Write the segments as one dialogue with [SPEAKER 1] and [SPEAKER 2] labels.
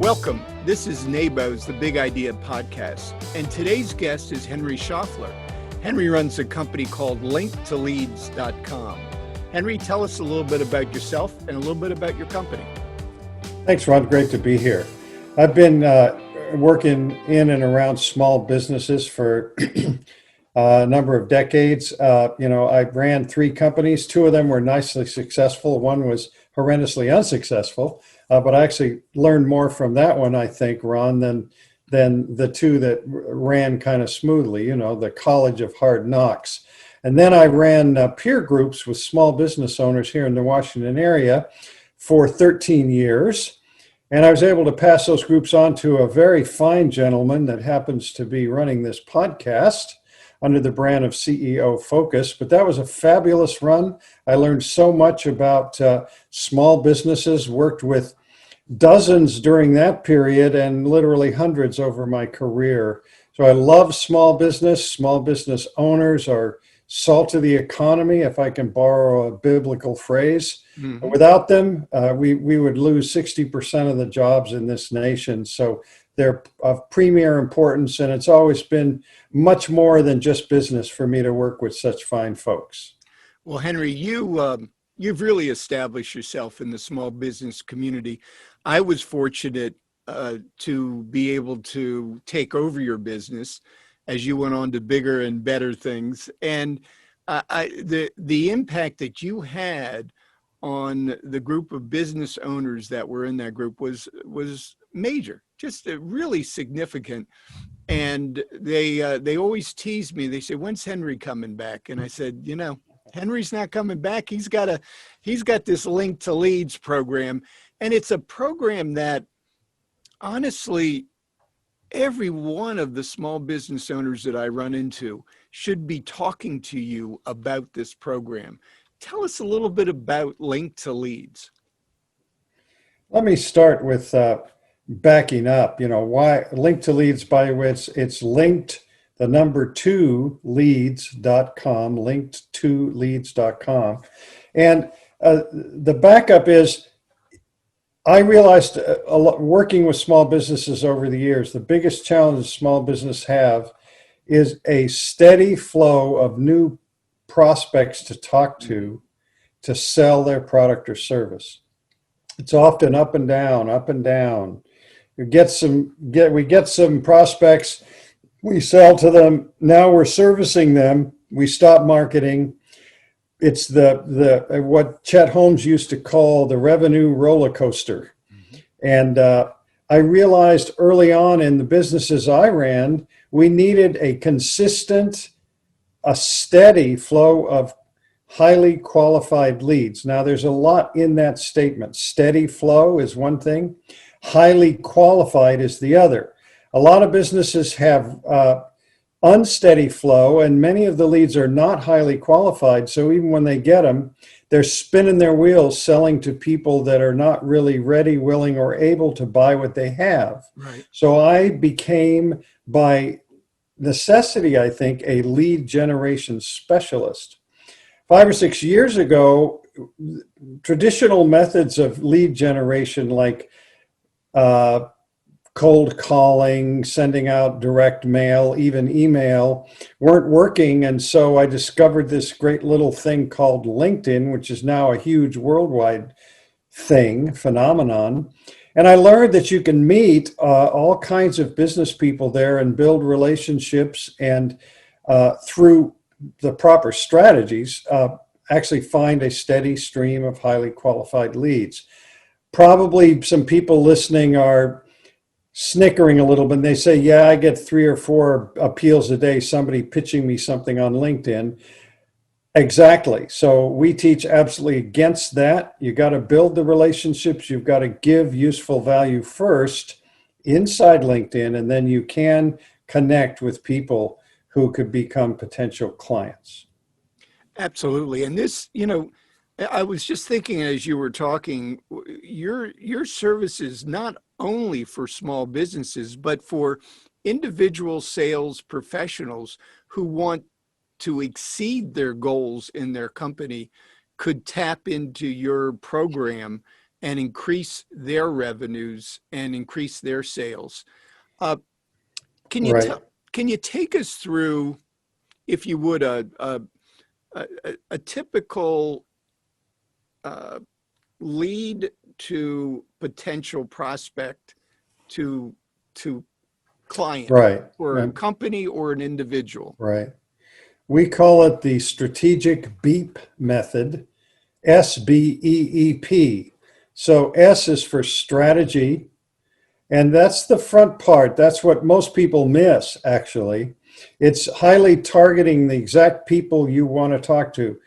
[SPEAKER 1] Welcome. This is NABOE's The Big Idea Podcast, and today's guest is Henri Scauffler. Henri runs a company called LinkedToLeads.com. Henri, tell us a little bit about yourself and a little bit about your company.
[SPEAKER 2] Thanks, Ron. Great to be here. I've been working in and around small businesses for a number of decades. I ran 3 companies. 2 of them were nicely successful. One was horrendously unsuccessful, but I actually learned more from that one, I think, Ron, than the 2 that ran kind of smoothly, the College of Hard Knocks. And then I ran peer groups with small business owners here in the Washington area for 13 years. And I was able to pass those groups on to a very fine gentleman that happens to be running this podcast under the brand of CEO Focus. But that was a fabulous run. I learned so much about small businesses, worked with dozens during that period and literally hundreds over my career. So I love small business. Small business owners are salt of the economy, if I can borrow a biblical phrase. Mm-hmm. Without them, we would lose 60% of the jobs in this nation. So they're of premier importance, and it's always been much more than just business for me to work with such fine folks.
[SPEAKER 1] Well, Henri, you've really established yourself in the small business community. I was fortunate to be able to take over your business as you went on to bigger and better things. And the impact that you had on the group of business owners that were in that group was major, just really significant. And they always tease me. They say, "When's Henri coming back?" And I said, Henri's not coming back. He's got this Link to Leads program. And it's a program that honestly, every one of the small business owners that I run into should be talking to you about this program. Tell us a little bit about Link to Leads.
[SPEAKER 2] Let me start with backing up. Why Link to Leads, by which it's linked, the number 2 leads.com, linked2leads.com. And the backup is, I realized working with small businesses over the years, the biggest challenge small business have is a steady flow of new prospects to talk to sell their product or service. It's often up and down, up and down. We get some prospects, we sell to them, now we're servicing them, we stop marketing. It's the what Chet Holmes used to call the revenue roller coaster. Mm-hmm. And I realized early on in the businesses I ran, we needed a consistent, a steady flow of highly qualified leads. Now, there's a lot in that statement. Steady flow is one thing. Highly qualified is the other. A lot of businesses have unsteady flow, and many of the leads are not highly qualified. So even when they get them, they're spinning their wheels selling to people that are not really ready, willing, or able to buy what they have. Right. So I became, by necessity, I think, a lead generation specialist. 5 or 6 years ago, traditional methods of lead generation, like cold calling, sending out direct mail, even email, weren't working. And so I discovered this great little thing called LinkedIn, which is now a huge worldwide phenomenon. And I learned that you can meet all kinds of business people there and build relationships, and through the proper strategies, actually find a steady stream of highly qualified leads. Probably some people listening are snickering a little bit, and they say, yeah, I get 3 or 4 appeals a day, somebody pitching me something on LinkedIn. Exactly. So we teach absolutely against that. You got to build the relationships. You've got to give useful value first inside LinkedIn, and then you can connect with people who could become potential clients.
[SPEAKER 1] Absolutely. And this, I was just thinking as you were talking, your service is not only for small businesses, but for individual sales professionals who want to exceed their goals in their company could tap into your program and increase their revenues and increase their sales. Can you
[SPEAKER 2] Right.
[SPEAKER 1] can you take us through, if you would, a typical lead to potential prospect to client,
[SPEAKER 2] Right.
[SPEAKER 1] or a company or an individual?
[SPEAKER 2] Right. We call it the strategic BEEP method, SBEEP. So S is for strategy, and that's the front part. That's what most people miss, actually. It's highly targeting the exact people you want to talk to.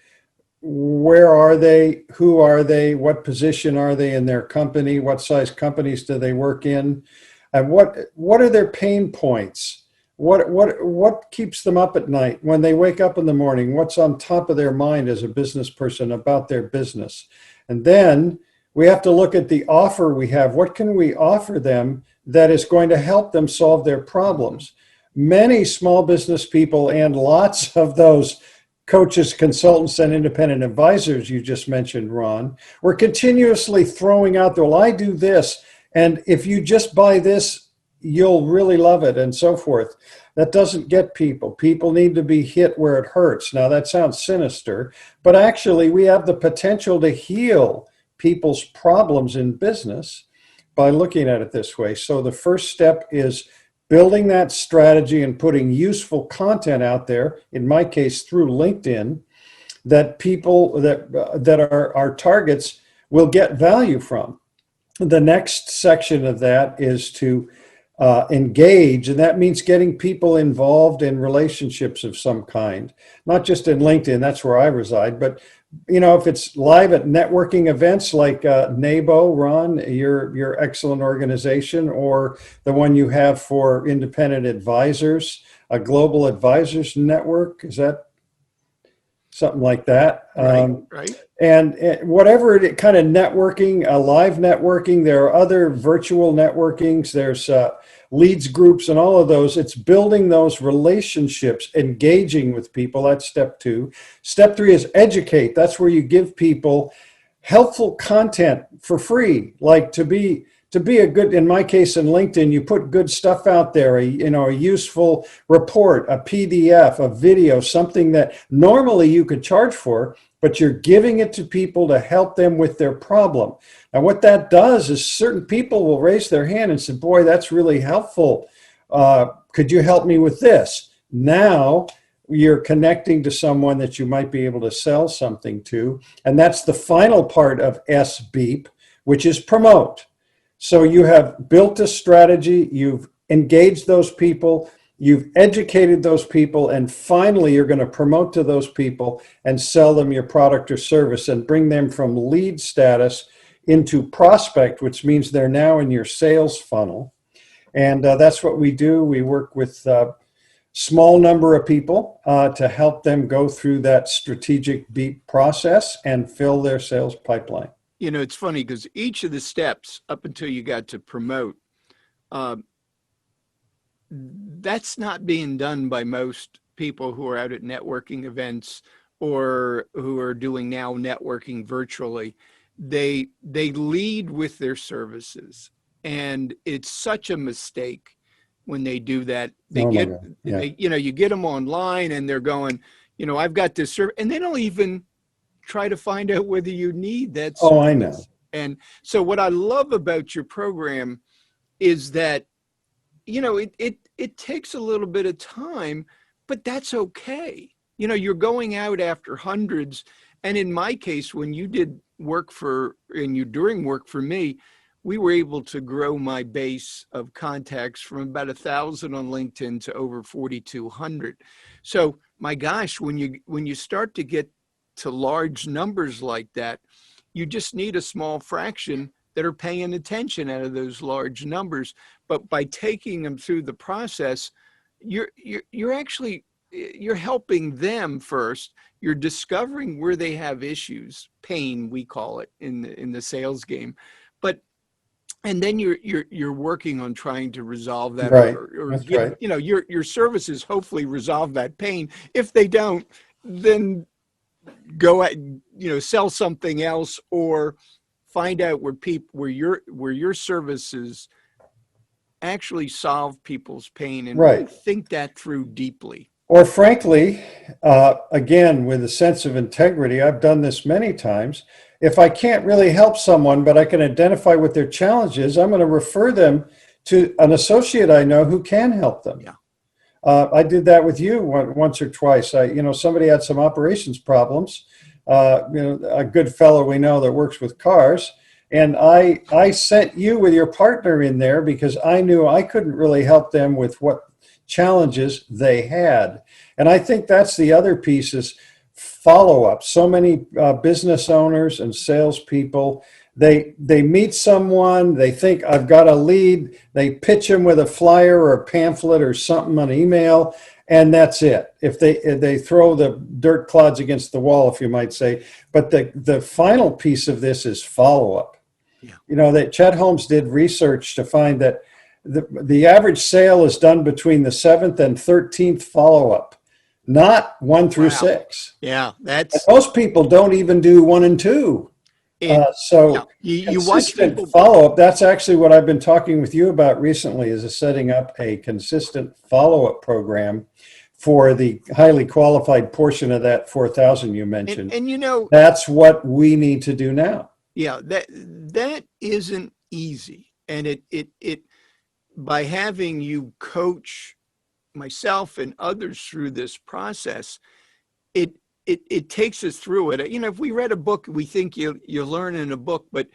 [SPEAKER 2] Where are they? Who are they? What position are they in their company? What size companies do they work in? And what are their pain points? What keeps them up at night when they wake up in the morning? What's on top of their mind as a business person about their business? And then we have to look at the offer we have. What can we offer them that is going to help them solve their problems? Many small business people and lots of those coaches, consultants, and independent advisors you just mentioned, Ron, we're continuously throwing out there, well, I do this, and if you just buy this, you'll really love it, and so forth. That doesn't get people. People need to be hit where it hurts. Now, that sounds sinister, but actually we have the potential to heal people's problems in business by looking at it this way. So the first step is building that strategy and putting useful content out there, in my case through LinkedIn, that people that are our targets will get value from. The next section of that is to engage, and that means getting people involved in relationships of some kind, not just in LinkedIn, that's where I reside, but if it's live at networking events like NABOE, Ron, your excellent organization, or the one you have for independent advisors, a global advisors network, is that something like that?
[SPEAKER 1] Right.
[SPEAKER 2] And whatever kind of networking, live networking, there are other virtual networkings, there's leads groups and all of those. It's building those relationships, engaging with people. That's step 2. Step 3 is educate. That's where you give people helpful content for free, like to be a good, in my case in LinkedIn, you put good stuff out there, a useful report, a PDF, a video, something that normally you could charge for, but you're giving it to people to help them with their problem. And what that does is certain people will raise their hand and say, boy, that's really helpful. Could you help me with this? Now you're connecting to someone that you might be able to sell something to. And that's the final part of SBEEP, which is promote. So you have built a strategy, you've engaged those people, you've educated those people, and finally you're going to promote to those people and sell them your product or service and bring them from lead status into prospect, which means they're now in your sales funnel. And that's what we do. We work with a small number of people to help them go through that strategic BEEP process and fill their sales pipeline.
[SPEAKER 1] It's funny because each of the steps up until you got to promote, that's not being done by most people who are out at networking events or who are doing now networking virtually. They lead with their services, and it's such a mistake when they do that. You get them online and they're going, I've got this service, and they don't even try to find out whether you need that service.
[SPEAKER 2] Oh, I know.
[SPEAKER 1] And so what I love about your program is that, it takes a little bit of time, but that's okay. You're going out after hundreds. And in my case, when you did work during work for me, we were able to grow my base of contacts from about 1,000 on LinkedIn to over 4,200. So my gosh, when you start to get to large numbers like that, you just need a small fraction that are paying attention out of those large numbers. But by taking them through the process, you're actually helping them first. You're discovering where they have issues, pain we call it in the sales game, and then you're working on trying to resolve that,
[SPEAKER 2] right.
[SPEAKER 1] or get, right. Your services hopefully resolve that pain. If they don't, then go at, sell something else or find out where your services actually solve people's pain and really
[SPEAKER 2] Right.
[SPEAKER 1] think that through deeply.
[SPEAKER 2] Or frankly, again, with a sense of integrity, I've done this many times. If I can't really help someone, but I can identify what their challenge is, I'm going to refer them to an associate I know who can help them.
[SPEAKER 1] Yeah.
[SPEAKER 2] I did that with you once or twice. Somebody had some operations problems. A good fellow we know that works with cars, and I sent you with your partner in there because I knew I couldn't really help them with what challenges they had. And I think that's the other piece is follow up. So many business owners and salespeople, they meet someone, they think I've got a lead, they pitch them with a flyer or a pamphlet or something on email, and that's it. If they throw the dirt clods against the wall, if you might say. But the final piece of this is follow up.
[SPEAKER 1] Yeah.
[SPEAKER 2] That Chet Holmes did research to find that the average sale is done between the 7th and 13th follow-up, not 1 through 6.
[SPEAKER 1] Yeah,
[SPEAKER 2] And most people don't even do 1 and 2. So
[SPEAKER 1] you watch people
[SPEAKER 2] follow-up, that's actually what I've been talking with you about recently, is setting up a consistent follow-up program for the highly qualified portion of that 4,000 you mentioned.
[SPEAKER 1] And
[SPEAKER 2] that's what we need to do now.
[SPEAKER 1] Yeah, that isn't easy. And it by having you coach myself and others through this process, it takes us through it. If we read a book, we think you learn in a book, but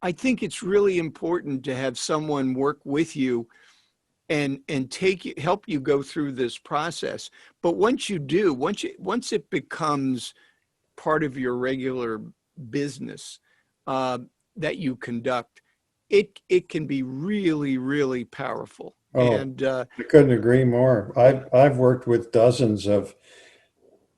[SPEAKER 1] I think it's really important to have someone work with you and help you go through this process. But once you do, once it becomes part of your regular business that you conduct, it can be really, really powerful.
[SPEAKER 2] Oh,
[SPEAKER 1] and
[SPEAKER 2] I couldn't agree more. I've worked with dozens of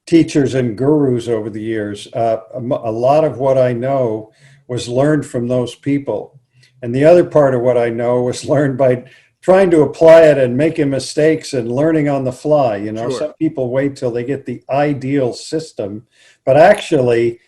[SPEAKER 2] teachers and gurus over the years. A lot of what I know was learned from those people. And the other part of what I know was learned by trying to apply it and making mistakes and learning on the fly.
[SPEAKER 1] Sure.
[SPEAKER 2] Some people wait till they get the ideal system, but actually,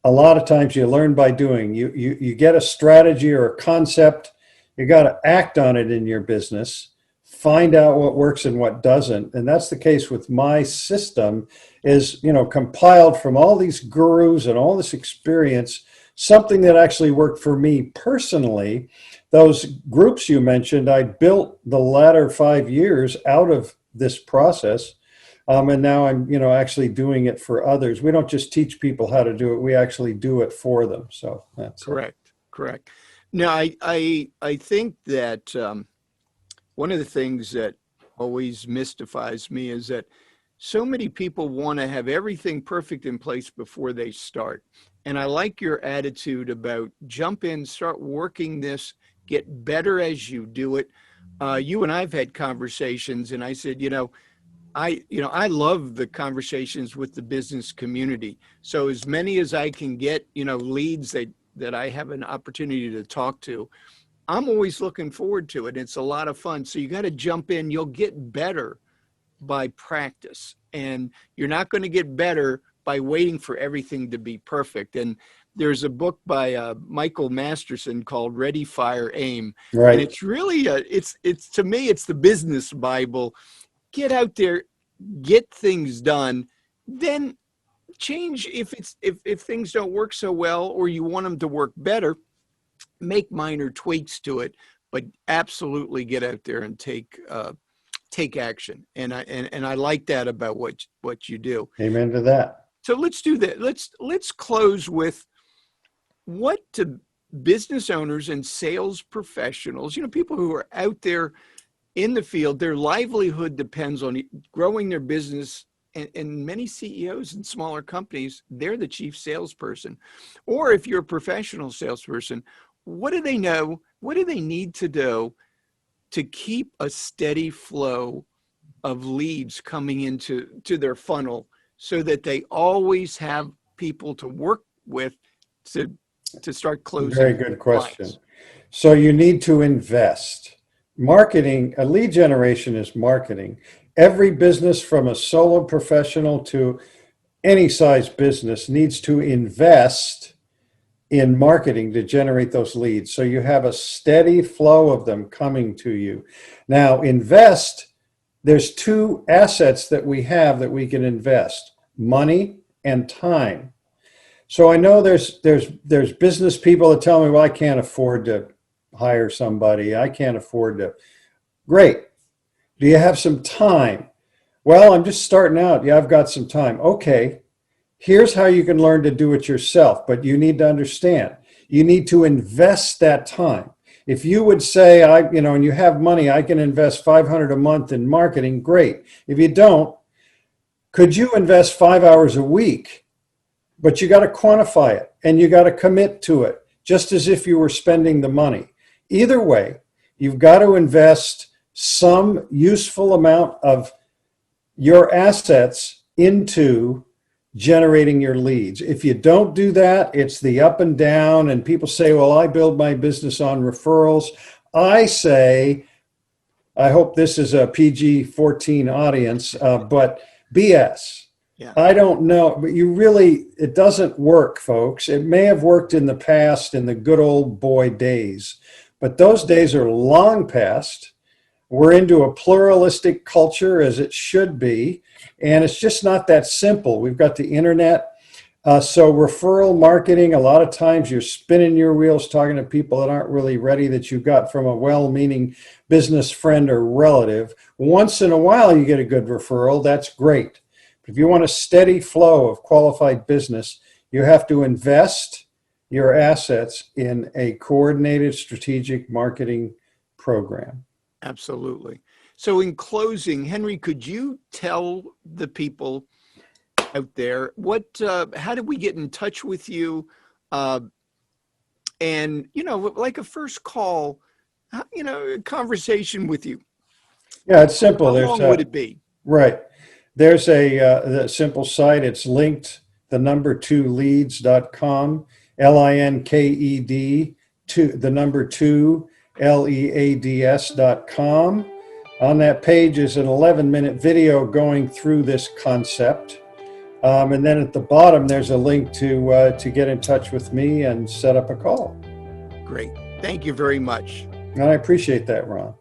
[SPEAKER 2] a lot of times you learn by doing. You get a strategy or a concept, you got to act on it in your business, find out what works and what doesn't. And that's the case with my system is, compiled from all these gurus and all this experience, something that actually worked for me personally. Those groups you mentioned, I built the latter 5 years out of this process. And now I'm, actually doing it for others. We don't just teach people how to do it; we actually do it for them. So that's
[SPEAKER 1] correct. Now, I think that one of the things that always mystifies me is that so many people want to have everything perfect in place before they start. And I like your attitude about jump in, start working this, get better as you do it. You and I've had conversations, and I said, I love the conversations with the business community. So as many as I can get, leads that I have an opportunity to talk to, I'm always looking forward to it. It's a lot of fun. So you got to jump in. You'll get better by practice, and you're not going to get better by waiting for everything to be perfect. And there's a book by Michael Masterson called Ready, Fire, Aim.
[SPEAKER 2] right.
[SPEAKER 1] And it's really it's to me, it's the business Bible. Get out there, get things done, then change if things don't work so well or you want them to work better, make minor tweaks to it, but absolutely get out there and take action. And I like that about what you do.
[SPEAKER 2] Amen to that.
[SPEAKER 1] So let's do that. Let's close with what do business owners and sales professionals, people who are out there in the field, their livelihood depends on growing their business. And many CEOs in smaller companies, they're the chief salesperson. Or if you're a professional salesperson, what do they know? What do they need to do to keep a steady flow of leads coming into their funnel so that they always have people to work with to start closing?
[SPEAKER 2] Very good question.
[SPEAKER 1] clients?
[SPEAKER 2] So you need to invest. Marketing, a lead generation is marketing. Every business from a solo professional to any size business needs to invest in marketing to generate those leads. So you have a steady flow of them coming to you. Now, invest, there's two assets that we have that we can invest: money and time. So I know there's business people that tell me, well, I can't afford to hire somebody. I can't afford to. Great. Do you have some time? Well, I'm just starting out. Yeah, I've got some time. Okay. Here's how you can learn to do it yourself, but you need to understand, you need to invest that time. If you would say, and you have money, I can invest $500 a month in marketing, great. If you don't, could you invest 5 hours a week? But you got to quantify it and you got to commit to it, just as if you were spending the money. Either way, you've got to invest some useful amount of your assets into generating your leads. If you don't do that, it's the up and down, and people say, well, I build my business on referrals. I say, I hope this is a PG-14 audience, but BS.
[SPEAKER 1] Yeah.
[SPEAKER 2] I don't know, but it doesn't work, folks. It may have worked in the past, in the good old boy days, but those days are long past. We're into a pluralistic culture, as it should be, and it's just not that simple. We've got the internet. So referral marketing, a lot of times you're spinning your wheels talking to people that aren't really ready, that you got from a well-meaning business friend or relative. Once in a while you get a good referral, that's great. But if you want a steady flow of qualified business, you have to invest your assets in a coordinated strategic marketing program.
[SPEAKER 1] Absolutely. So in closing, Henri, could you tell the people out there how do we get in touch with you? And, like a first call, a conversation with you.
[SPEAKER 2] Yeah, it's simple.
[SPEAKER 1] How long would it be?
[SPEAKER 2] Right. There's a simple site. It's linked, the number 2 leads.com, LINKED, the number 2 LEADS.com. On that page is an 11-minute video going through this concept. And then at the bottom, there's a link to get in touch with me and set up a call.
[SPEAKER 1] Great. Thank you very much.
[SPEAKER 2] And I appreciate that, Ron.